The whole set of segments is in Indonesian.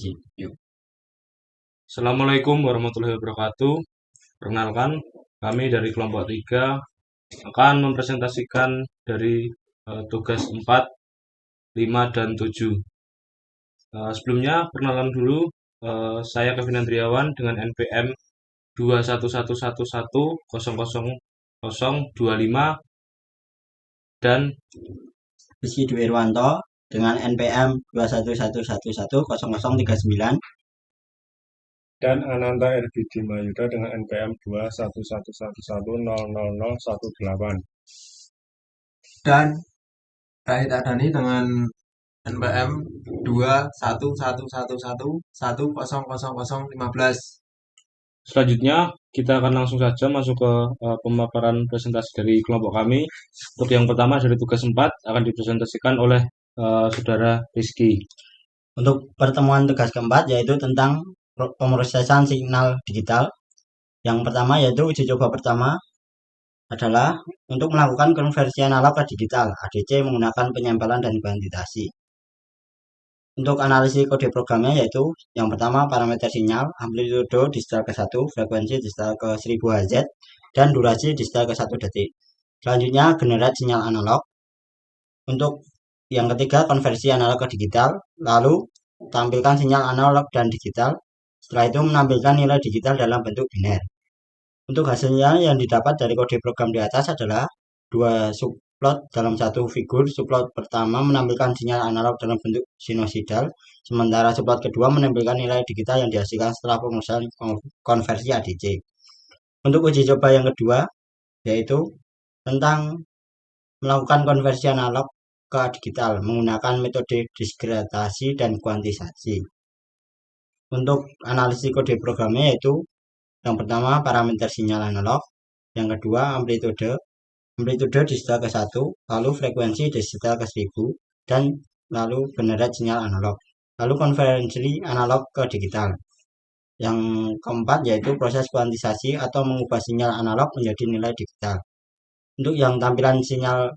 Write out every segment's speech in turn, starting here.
Yuk. Assalamualaikum warahmatullahi wabarakatuh. Perkenalkan, kami dari kelompok 3 akan mempresentasikan dari tugas 4, 5, dan 7. Sebelumnya, perkenalan dulu, saya Kevin Andriawan dengan NPM 21111000025 dan Rizky Dwi Irwanto dengan NPM 211110039 dan Ananta Erbidi Mayuda dengan NPM 21111000018 dan Rahid Adani dengan NPM 21111100015. selanjutnya kita akan langsung saja masuk ke pemaparan presentasi dari kelompok kami. Untuk yang pertama dari tugas 4 akan dipresentasikan oleh Saudara Rizky. Untuk pertemuan tugas keempat yaitu tentang pemrosesan signal digital. Yang pertama yaitu uji coba pertama adalah untuk melakukan konversi analog ke digital ADC menggunakan penyempalan dan kuantitasi. Untuk analisis kode programnya yaitu yang pertama parameter sinyal, amplitudo disetel ke 1, frekuensi disetel ke 1000 Hz, dan durasi disetel ke 1 detik. Selanjutnya generate sinyal analog. Untuk yang ketiga konversi analog ke digital, lalu tampilkan sinyal analog dan digital. Setelah itu menampilkan nilai digital dalam bentuk biner. Untuk hasilnya yang didapat dari kode program di atas adalah dua subplot dalam satu figur. Subplot pertama menampilkan sinyal analog dalam bentuk sinusoidal, sementara subplot kedua menampilkan nilai digital yang dihasilkan setelah pemrosesan konversi ADC. Untuk uji coba yang kedua yaitu tentang melakukan konversi analog ke digital menggunakan metode diskretasi dan kuantisasi. Untuk analisis kode programnya yaitu yang pertama parameter sinyal analog, yang kedua amplitude disetel ke 1, lalu frekuensi disetel ke 1000, dan lalu generate sinyal analog. Lalu konversi analog ke digital. Yang keempat yaitu proses kuantisasi atau mengubah sinyal analog menjadi nilai digital. Untuk yang tampilkan sinyal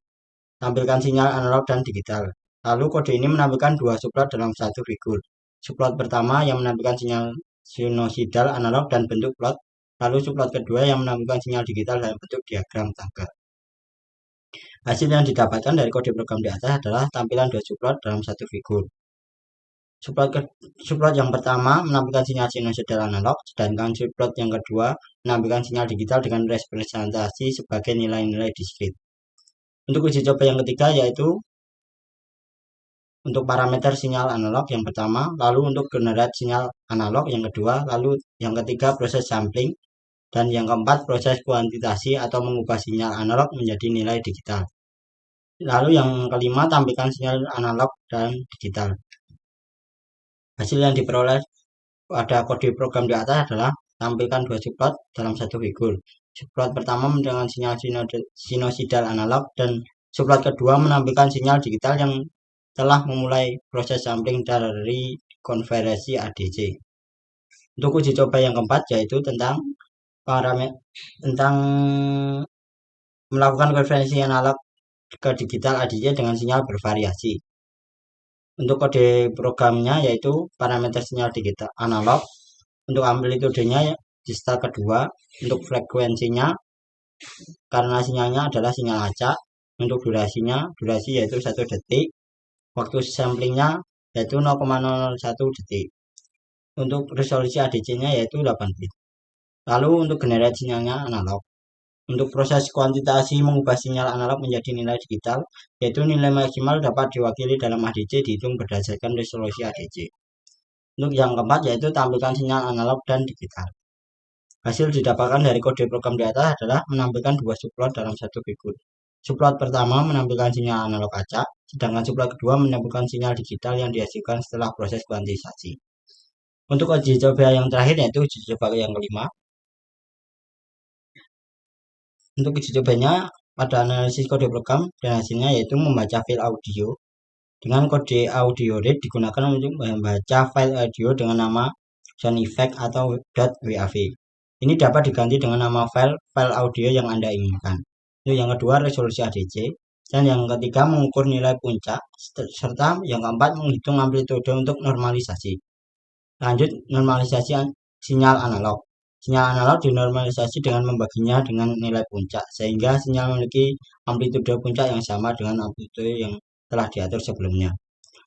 analog dan digital. Lalu kode ini menampilkan dua subplot dalam satu figur. Subplot pertama yang menampilkan sinyal sinusoidal analog dan bentuk plot, lalu subplot kedua yang menampilkan sinyal digital dalam bentuk diagram tangga. Hasil yang didapatkan dari kode program di atas adalah tampilan dua subplot dalam satu figur. Subplot yang pertama menampilkan sinyal sinusoidal analog, sedangkan subplot yang kedua menampilkan sinyal digital dengan representasi sebagai nilai-nilai diskrit. Untuk uji coba yang ketiga yaitu untuk parameter sinyal analog yang pertama, lalu untuk generate sinyal analog yang kedua, lalu yang ketiga proses sampling, dan yang keempat proses kuantitasi atau mengubah sinyal analog menjadi nilai digital. Lalu yang kelima tampilkan sinyal analog dan digital. Hasil yang diperoleh pada kode program di atas adalah tampilkan dua subplot dalam satu figur. Subplot pertama menampilkan sinyal sinusoidal analog dan subplot kedua menampilkan sinyal digital yang telah memulai proses sampling dari konversi ADC. Untuk uji coba yang keempat yaitu tentang melakukan konversi analog ke digital ADC dengan sinyal bervariasi. Untuk kode programnya yaitu parameter sinyal digital analog, untuk amplitudenya disetel kedua, untuk frekuensinya karena sinyalnya adalah sinyal acak, untuk durasi yaitu 1 detik, waktu samplingnya yaitu 0,01 detik. Untuk resolusi ADC-nya yaitu 8 bit. Lalu untuk generate sinyalnya analog. Untuk proses kuantitasi mengubah sinyal analog menjadi nilai digital, yaitu nilai maksimal dapat diwakili dalam ADC dihitung berdasarkan resolusi ADC. Untuk yang keempat yaitu tampilkan sinyal analog dan digital. Hasil didapatkan dari kode program di atas adalah menampilkan dua subplot dalam satu figur. Subplot pertama menampilkan sinyal analog acak, sedangkan subplot kedua menampilkan sinyal digital yang dihasilkan setelah proses kuantisasi. Untuk uji coba yang terakhir yaitu uji coba yang kelima. Untuk uji cobanya pada analisis kode program dan hasilnya yaitu membaca file audio. Dengan kode audio read digunakan untuk membaca file audio dengan nama sound effect atau .wav. Ini dapat diganti dengan nama file audio yang Anda inginkan. Untuk yang kedua resolusi ADC, dan yang ketiga mengukur nilai puncak, serta yang keempat menghitung amplitude untuk normalisasi. Lanjut, normalisasi sinyal analog. Sinyal analog dinormalisasi dengan membaginya dengan nilai puncak, sehingga sinyal memiliki amplitude puncak yang sama dengan amplitude yang telah diatur sebelumnya.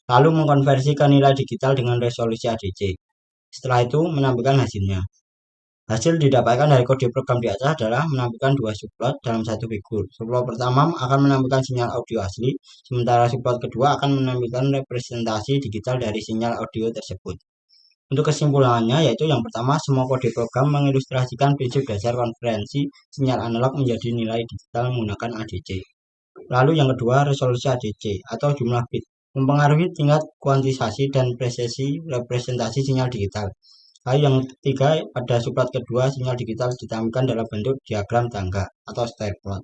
Lalu mengkonversi ke nilai digital dengan resolusi ADC. Setelah itu menampilkan hasilnya. Hasil didapatkan dari kode program di atas adalah menampilkan dua subplot dalam satu figur. Subplot pertama akan menampilkan sinyal audio asli, sementara subplot kedua akan menampilkan representasi digital dari sinyal audio tersebut. Untuk kesimpulannya, yaitu yang pertama, semua kode program mengilustrasikan prinsip dasar konferensi sinyal analog menjadi nilai digital menggunakan ADC. Lalu yang kedua, resolusi ADC atau jumlah bit mempengaruhi tingkat kuantisasi dan presisi representasi sinyal digital. Lalu yang ketiga, pada subplot kedua, sinyal digital ditampilkan dalam bentuk diagram tangga atau stair plot.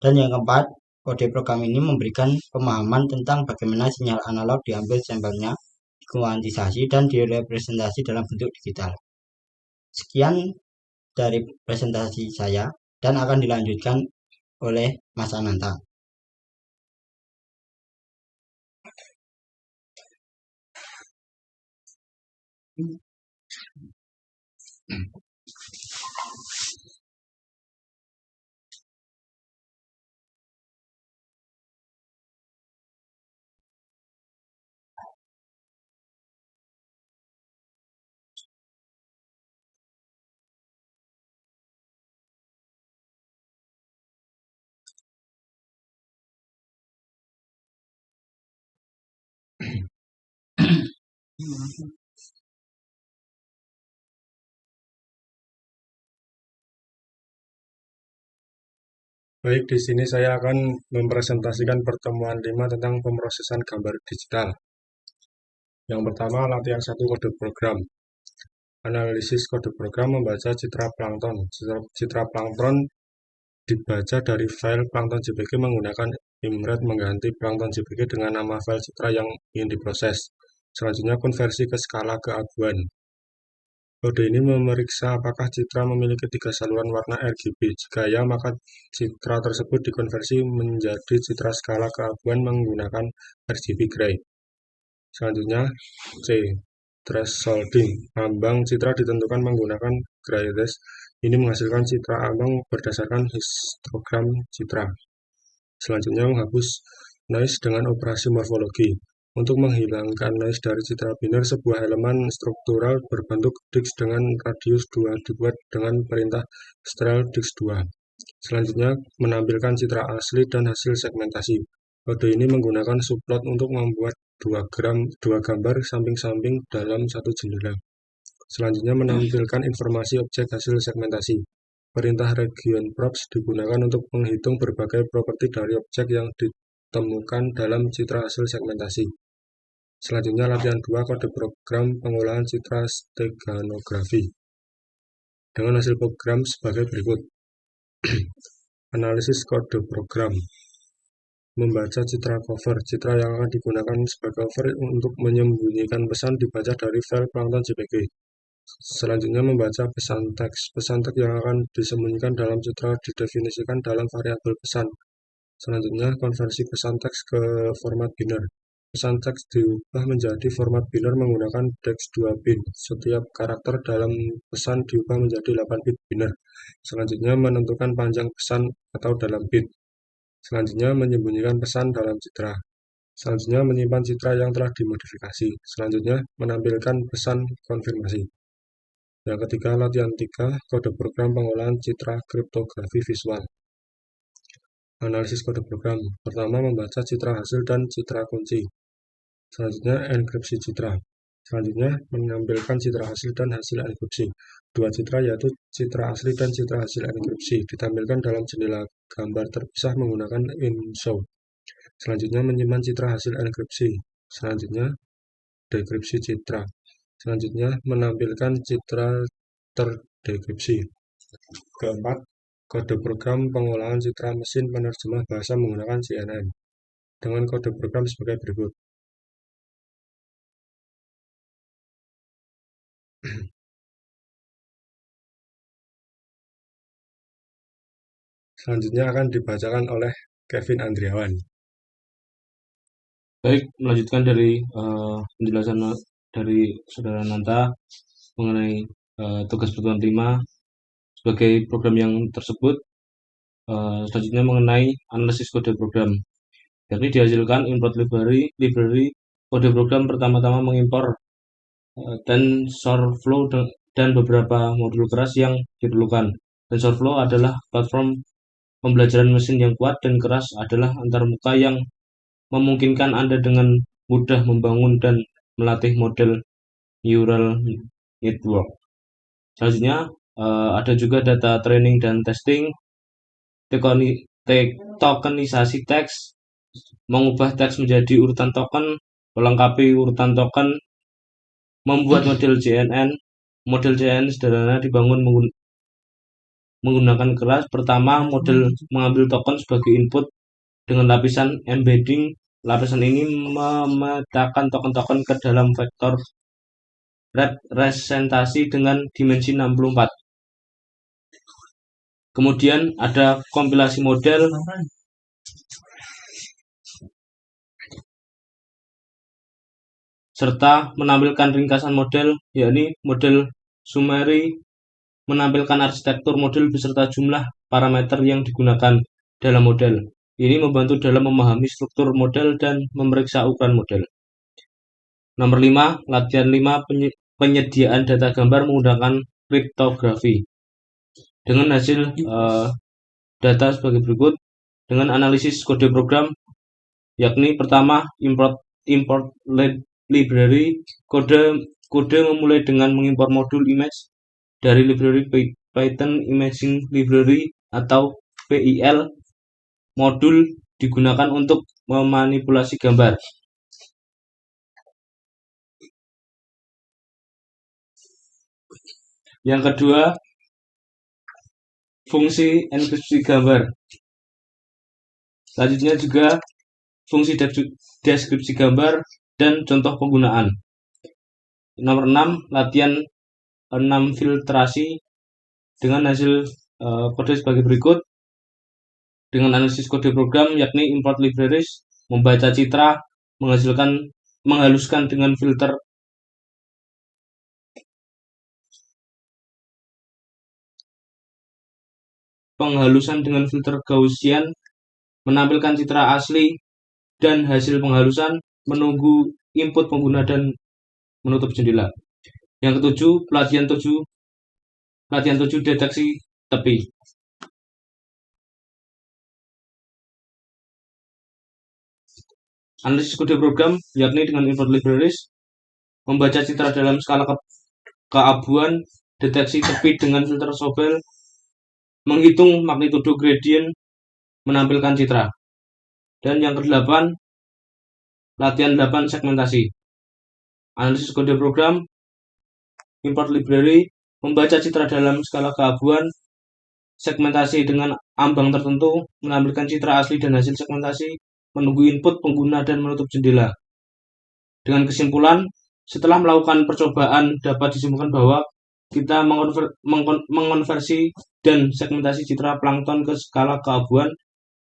Dan yang keempat, kode program ini memberikan pemahaman tentang bagaimana sinyal analog diambil sampelnya, dikuantisasi, dan direpresentasi dalam bentuk digital. Sekian dari presentasi saya dan akan dilanjutkan oleh Mas Ananta. Baik, di sini saya akan mempresentasikan pertemuan 5 tentang pemrosesan gambar digital. Yang pertama, latihan 1 kode program. Analisis kode program membaca citra plankton. Citra plankton dibaca dari file plankton JPG menggunakan imret mengganti plankton JPG dengan nama file citra yang ingin diproses. Selanjutnya, konversi ke skala keaguan. Kode ini memeriksa apakah citra memiliki 3 saluran warna RGB. Jika ya, maka citra tersebut dikonversi menjadi citra skala keaguan menggunakan RGB gray. Selanjutnya, C. Thresholding. Ambang citra ditentukan menggunakan gray trace. Ini menghasilkan citra ambang berdasarkan histogram citra. Selanjutnya, menghapus noise dengan operasi morfologi. Untuk menghilangkan noise dari citra biner, sebuah elemen struktural berbentuk dix dengan radius 2 dibuat dengan perintah style dix2. Selanjutnya, menampilkan citra asli dan hasil segmentasi. Kode ini menggunakan subplot untuk membuat dua gambar samping-samping dalam satu jendela. Selanjutnya, menampilkan informasi objek hasil segmentasi. Perintah region props digunakan untuk menghitung berbagai properti dari objek yang ditemukan dalam citra hasil segmentasi. Selanjutnya, latihan 2 kode program pengolahan citra steganografi. Dengan hasil program sebagai berikut. Analisis kode program. Membaca citra cover. Citra yang akan digunakan sebagai cover untuk menyembunyikan pesan dibaca dari file plankton JPG. Selanjutnya, membaca pesan teks. Pesan teks yang akan disembunyikan dalam citra didefinisikan dalam variabel pesan. Selanjutnya, konversi pesan teks ke format biner. Pesan teks diubah menjadi format biner menggunakan dex2 bin. Setiap karakter dalam pesan diubah menjadi 8 bit biner. Selanjutnya, menentukan panjang pesan atau dalam bit. Selanjutnya, menyembunyikan pesan dalam citra. Selanjutnya, menyimpan citra yang telah dimodifikasi. Selanjutnya, menampilkan pesan konfirmasi. Yang ketiga, latihan 3, kode program pengolahan citra kriptografi visual. Analisis kode program. Pertama, membaca citra hasil dan citra kunci. Selanjutnya, enkripsi citra. Selanjutnya, menampilkan citra hasil dan hasil enkripsi. Dua citra yaitu citra asli dan citra hasil enkripsi ditampilkan dalam jendela gambar terpisah menggunakan InShow. Selanjutnya, menyimpan citra hasil enkripsi. Selanjutnya, dekripsi citra. Selanjutnya, menampilkan citra terdekripsi. Keempat, kode program pengolahan citra mesin penerjemah bahasa menggunakan CNN. Dengan kode program sebagai berikut. Selanjutnya akan dibacakan oleh Kevin Andriawan. Baik, melanjutkan dari penjelasan dari Saudara Nanta mengenai tugas pertemuan 5 sebagai program yang tersebut. Selanjutnya mengenai analisis kode program, yakni dihasilkan import library kode program. Pertama-tama mengimpor TensorFlow dan beberapa modul keras yang diperlukan. TensorFlow adalah platform pembelajaran mesin yang kuat dan keras adalah antarmuka yang memungkinkan Anda dengan mudah membangun dan melatih model neural network. Selanjutnya ada juga data training dan testing, tokenisasi teks, mengubah teks menjadi urutan token, melengkapi urutan token, membuat model CNN. Model CNN sederhana dibangun menggunakan kelas. Pertama, model mengambil token sebagai input dengan lapisan embedding. Lapisan ini memetakan token-token ke dalam vektor representasi dengan dimensi 64. Kemudian ada kompilasi model, serta menampilkan ringkasan model, yakni model summary, menampilkan arsitektur model beserta jumlah parameter yang digunakan dalam model. Ini membantu dalam memahami struktur model dan memeriksa ukuran model. Nomor 5, latihan 5, penyediaan data gambar menggunakan kriptografi. Dengan hasil data sebagai berikut, dengan analisis kode program, yakni pertama, import library. Kode memulai dengan mengimpor modul image dari library Python Imaging Library atau PIL. Modul digunakan untuk memanipulasi gambar. Yang kedua, fungsi enkripsi gambar. Selanjutnya juga fungsi deskripsi gambar dan contoh penggunaan. Nomor 6, latihan 6 filtrasi dengan hasil kode sebagai berikut. Dengan analisis kode program, yakni import libraries, membaca citra, menghaluskan dengan filter penghalusan dengan filter Gaussian, menampilkan citra asli dan hasil penghalusan, menunggu input pengguna dan menutup jendela. Yang ketujuh, pelatihan 7 deteksi tepi. Analisis kode program, yakni dengan import libraries, membaca citra dalam skala keabuan, deteksi tepi dengan filter Sobel, menghitung magnitudo gradient, menampilkan citra. Dan yang ke-8, latihan 8 segmentasi. Analisis kode program, import library, membaca citra dalam skala keabuan, segmentasi dengan ambang tertentu, menampilkan citra asli dan hasil segmentasi, menunggu input pengguna dan menutup jendela. Dengan kesimpulan, setelah melakukan percobaan dapat disimpulkan bahwa kita mengonversi dan segmentasi citra plankton ke skala keabuan,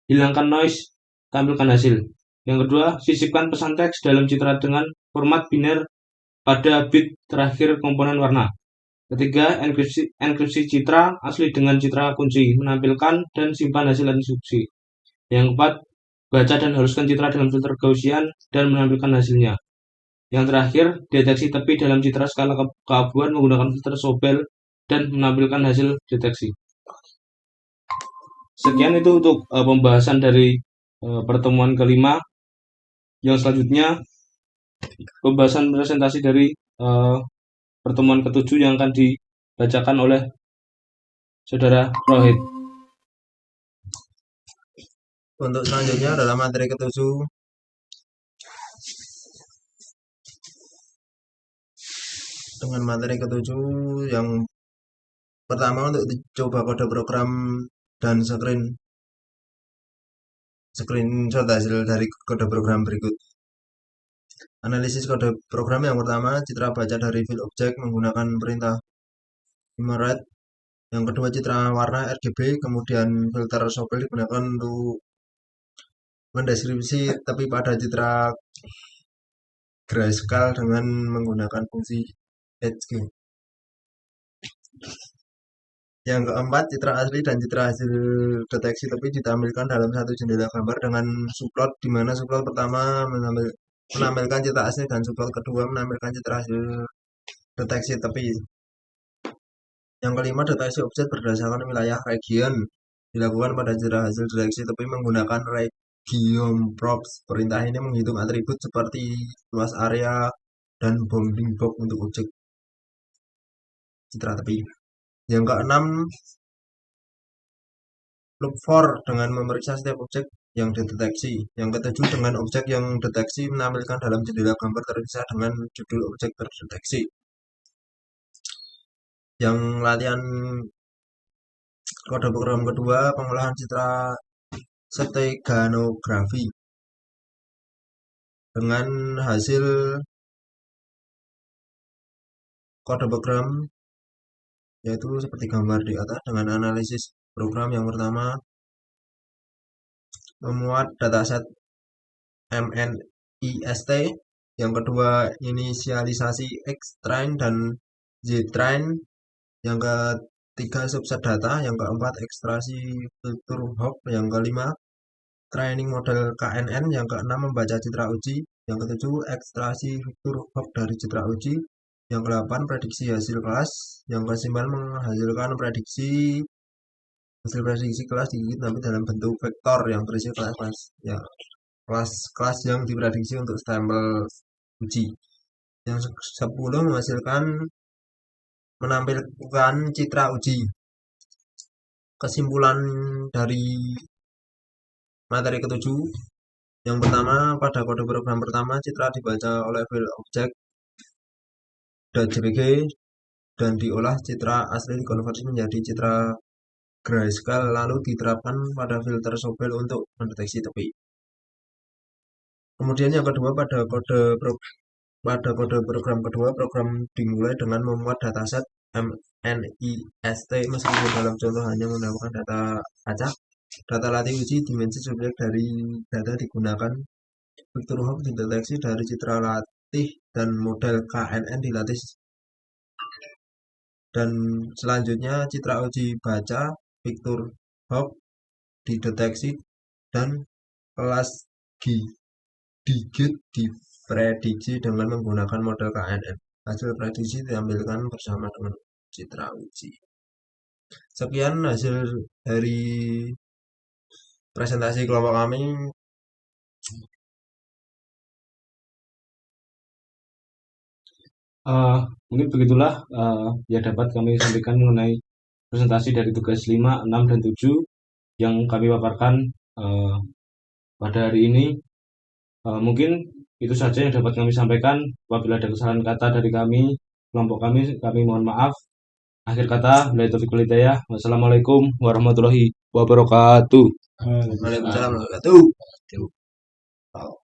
hilangkan noise, tampilkan hasil. Yang kedua, sisipkan pesan teks dalam citra dengan format biner pada bit terakhir komponen warna. Ketiga, enkripsi citra asli dengan citra kunci, menampilkan dan simpan hasil instruksi. Yang keempat, baca dan haluskan citra dalam filter Gaussian dan menampilkan hasilnya. Yang terakhir, deteksi tepi dalam citra skala keabuan menggunakan filter Sobel dan menampilkan hasil deteksi. Sekian itu untuk pembahasan dari pertemuan kelima. Yang selanjutnya, pembahasan presentasi dari pertemuan ke-7 yang akan dibacakan oleh Saudara Rohit. Untuk selanjutnya adalah materi ke-7. Dengan materi ke-7 yang pertama untuk dicoba kode program dan screenshot hasil dari kode program berikut. Analisis kode program yang pertama, citra baca dari field object menggunakan perintah enumerate. Yang kedua, citra warna RGB, kemudian filter Sobel digunakan untuk mendeskripsi tepi pada citra grayscale dengan menggunakan fungsi HG. Yang keempat, citra asli dan citra hasil deteksi tepi ditampilkan dalam satu jendela gambar dengan subplot, di mana subplot pertama menampilkan citra asli dan subplot kedua menampilkan citra hasil deteksi tepi. Yang kelima, deteksi objek berdasarkan wilayah region dilakukan pada citra hasil deteksi tepi menggunakan region props. Perintah ini menghitung atribut seperti luas area dan bounding box untuk objek citra tepi. Yang keenam, look for dengan memeriksa setiap objek yang dideteksi. Yang ketujuh, dengan objek yang deteksi menampilkan dalam jendela gambar terpisah dengan judul objek terdeteksi. Yang latihan kode program kedua, pengolahan citra steganografi dengan hasil kode program yaitu seperti gambar di atas dengan analisis program. Yang pertama, memuat dataset MNIST. Yang kedua, inisialisasi X-train dan Z-train. Yang ketiga, subset data. Yang keempat, ekstraksi fitur hop. Yang kelima, training model KNN. Yang keenam, membaca citra uji. Yang ketujuh, ekstraksi fitur hop dari citra uji. Yang ke-8, prediksi hasil kelas. Yang ke-9, menghasilkan hasil prediksi kelas digigit nanti dalam bentuk vektor yang berisi kelas-kelas ya, kelas yang diprediksi untuk stempel uji. Yang 10, menampilkan citra uji. Kesimpulan dari materi ketujuh, yang pertama, pada kode program pertama citra dibaca oleh file objek.jpg dan diolah citra asli dikonversi menjadi citra grayscale lalu diterapkan pada filter sobel untuk mendeteksi tepi. Kemudian yang kedua, pada kode program kedua, program dimulai dengan memuat dataset MNIST meskipun dalam contoh hanya menggunakan data acak. Data latih uji dimensi subjek dari data digunakan. Fitur hop dideteksi dari citra latih dan model KNN dilatih. Dan selanjutnya citra uji baca, fitur hop dideteksi dan kelas digit diprediksi dengan menggunakan model KNN. Hasil prediksi ditampilkan bersama dengan citra uji. Sekian hasil dari presentasi kelompok kami. Mungkin begitulah yang dapat kami sampaikan mengenai presentasi dari tugas 5, 6, dan 7 yang kami paparkan pada hari ini. Mungkin itu saja yang dapat kami sampaikan. Apabila ada kesalahan kata dari kami, kelompok kami mohon maaf. Akhir kata, billahi taufiq wal hidayah. Wassalamualaikum warahmatullahi wabarakatuh. Waalaikumsalam warahmatullahi wabarakatuh.